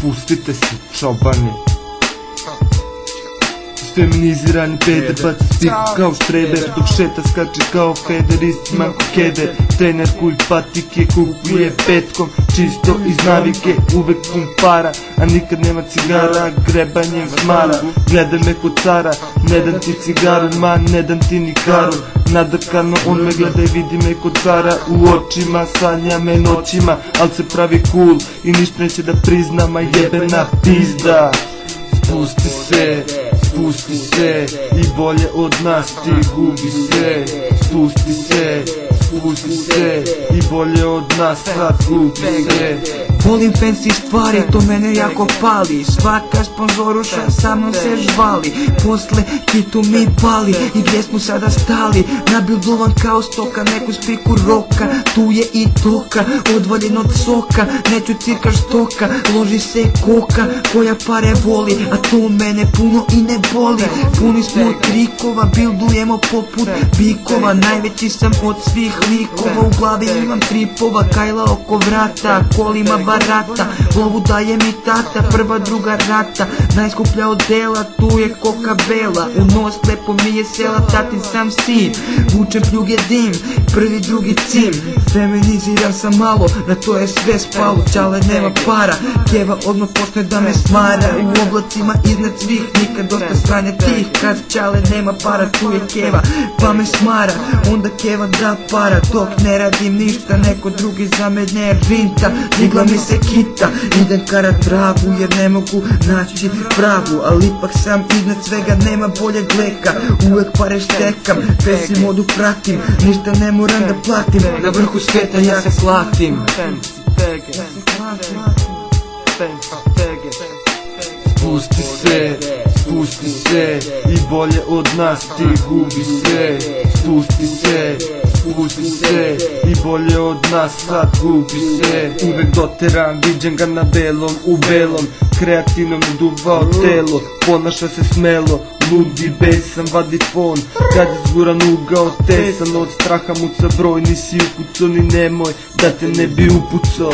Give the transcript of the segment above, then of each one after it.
Spustite se, čobani. Feminizirani peder, baca spiku kao štreber, dok šeta skače kao feder, isti manko keder. Trener kuj patike kupuje petkom, čisto iz navike, uvek pun para, a nikad nema cigara, grebanjem smara. Gledaj me kod cara, ne dam ti cigaru, man, ne dam ti ni karu. Nadrkano on me gleda i vidi me kod cara u očima, sanja me noćima, al se pravi cool i ništa neće da prizna, ma jebena pizda. Spusti se, spusti se, i bolje od nas ti gubi se. Spusti se, spusti se, i bolje od nas sad gubi se. Volim fancy stvari, to mene jako pali. Svaka sponzoruša sa mnom se žvali. Posle kitu mi pali i gdje smo sada stali. Nabildovan kao stoka, neku spiku roka. Tu je i toka, odvaljen od soka. Neću cirka štoka, loži se koka koja pare voli, a to mene puno i ne boli. Puni smo trikova, bildujemo poput bikova. Najveći sam od svih likova, u glavi imam tripova. Kajla oko vrata, kolima barata, lovu daje mi tata, prva druga rata. Najskuplja od dela, tu je koka bela. U nos lepo mi je sela, tatin sam sin. Vučem pljuge dim, prvi drugi cim. Feminiziram sam malo, na to je sve spalo. Čale nema para, keva odmah počne da me smara. U oblacima iznad svih, nikad dosta sranja tih. Kad čale nema para, tu je keva, pa me smara. Onda keva da para, dok ne radim ništa, neko drugi za mene rinta. Digla mi se kita, idem karat travu jer ne mogu naći pravu. Ali ipak sam iznad svega, nema boljeg leka. Uvek pare štekam, pesi modu pratim, ništa ne moram da platim. Na vrhu sveta ja se platim. Spusti se, spusti se, i bolje od nas ti gubi se. Spusti se, spusti se, i bolje od nas sad gubi se. Uvek doteran, viđen ga na belom, u belom, kreativno mi duvao telo. Ponaša se smelo, ludi, besan, vadi fon. Kad je zguran ugao, tesan, od straha muca broj. Nisi ukucao ni nemoj, da te ne bi upucao.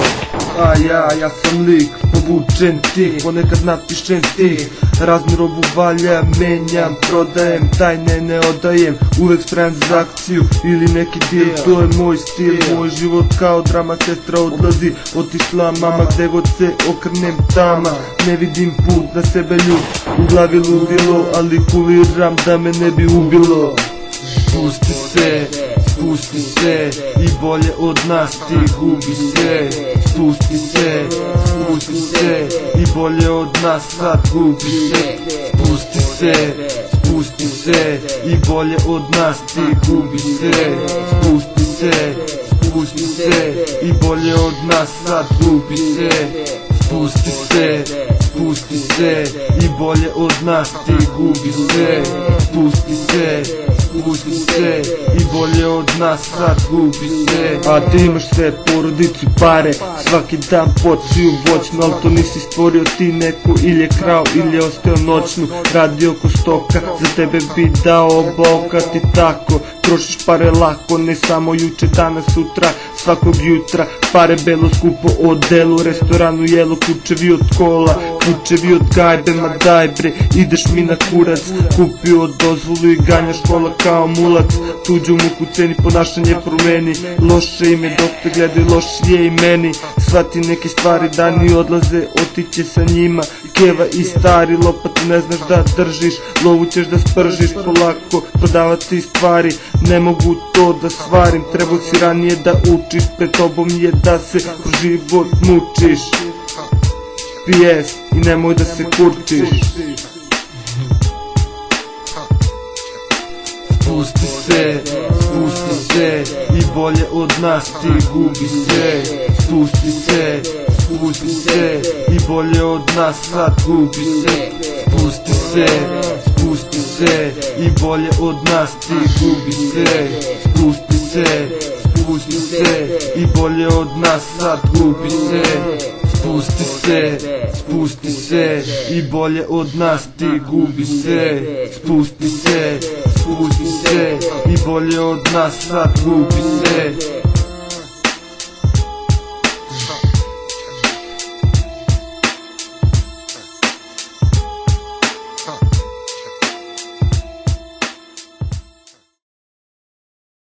A ja sam lik, povučen tih, ponekad napišem stih. Raznu robu valja, menjam, prodajem, tajne ne odajem. Uvek spreman za akciju ili neki deal, to je moj stil. Moj život kao drama, sestra odlazi, otišla mama, gde god se okrnem tama. Ne vidim put, na sebe ljud, u glavi ludilo, ali kuliram da me ne bi ubilo. Spusti se, spusti se, i bolje od nas ti gubi se. Spusti se, spusti se, i bolje od nas sad gubi se. Spusti se, spusti se, i bolje od nas ti gubi se. Spusti se, spusti se, i bolje od nas sad gubi se. Spusti se, spusti se, i bolje od nas ti gubi se. Spusti se, spusti se, i bolje od nas sad gubi se. A ti imaš sve, porodicu, pare, svaki dan počiju voćnu. Al to nisi stvorio ti, neko ili je krao ili je ostao noćnu. Radi oko stoka, za tebe bi dao oba oka ti tako. Trošiš pare lako, ne samo juče, danas, sutra, svakog jutra. Pare belo skupo odelu, restoranu jelo, ključevi od kola, ključevi od gajbe, ma daj bre, ideš mi na kurac. Kupio dozvolu i ganjaš kola kao mulac. Tuđu muku ceni, ponašanje promeni. Loše ime dok te gledaju, lošije i meni. Svati neke stvari, dani odlaze, otiće sa njima. Keva i stari, lopatu ne znaš da držiš, lovu ćeš da spržiš polako, prodavati stvari. Ne mogu to da svarim, trebao si ranije da učiš, pred tobom je da se kroz život mučiš. PS i nemoj da se kurčiš. Spusti se, spusti se, i bolje od nas ti gubi se. Spusti se, spusti se, i bolje od nas sad gubi se. Spusti se, spusti se, i bolje od nas ti gubi se. Spusti se, spusti se, i bolje od nas sad gubi se. Spusti se, spusti se, i bolje od nas ti gubi se. Spusti se, spusti se, i bolje od nas sad gubi se.